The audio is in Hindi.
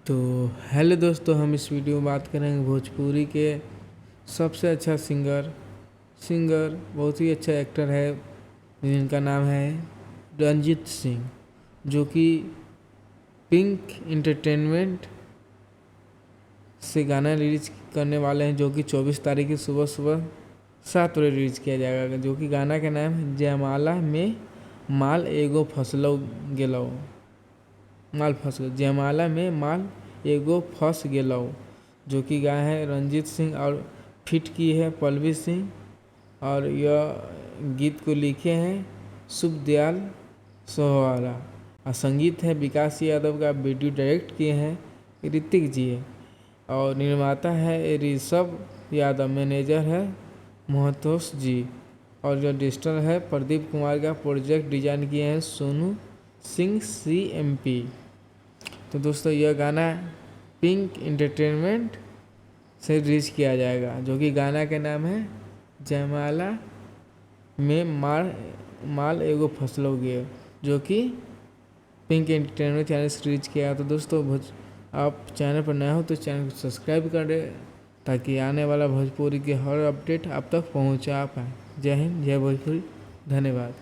तो हेलो दोस्तों, हम इस वीडियो में बात करेंगे भोजपुरी के सबसे अच्छा सिंगर बहुत ही अच्छा एक्टर है जिनका नाम है रंजीत सिंह, जो कि पिंक एंटरटेनमेंट से गाना रिलीज करने वाले हैं, जो कि 24 तारीख की सुबह सुबह 7 बजे रिलीज किया जाएगा। जो कि गाना का नाम है जयमाला में माल एगो फसलो गेलो। माल फंस गए, जयमाला में माल एगो फंस गेलो, जो कि गाए हैं रंजीत सिंह और फिट की है पल्लवी सिंह। और यह गीत को लिखे हैं शुभ दयाल सोहवाला और संगीत है विकास यादव का। वीडियो डायरेक्ट किए हैं ऋतिक जी है और निर्माता है ऋषभ यादव, मैनेजर है मोहतोष जी और जो डिजिटल है प्रदीप कुमार का। प्रोजेक्ट डिजाइन किए हैं सोनू सिंह CMP। तो दोस्तों, यह गाना पिंक एंटरटेनमेंट से रिलीज किया जाएगा, जो कि गाना का नाम है जयमाला में माल एगो फसलो गे, जो कि पिंक एंटरटेनमेंट चैनल से रिलीज किया। तो दोस्तों, आप चैनल पर नए हो तो चैनल को सब्सक्राइब कर दें ताकि आने वाला भोजपुरी के हर अपडेट आप तक पहुंचा पाए। जय हिंद, जय भोजपुरी, धन्यवाद।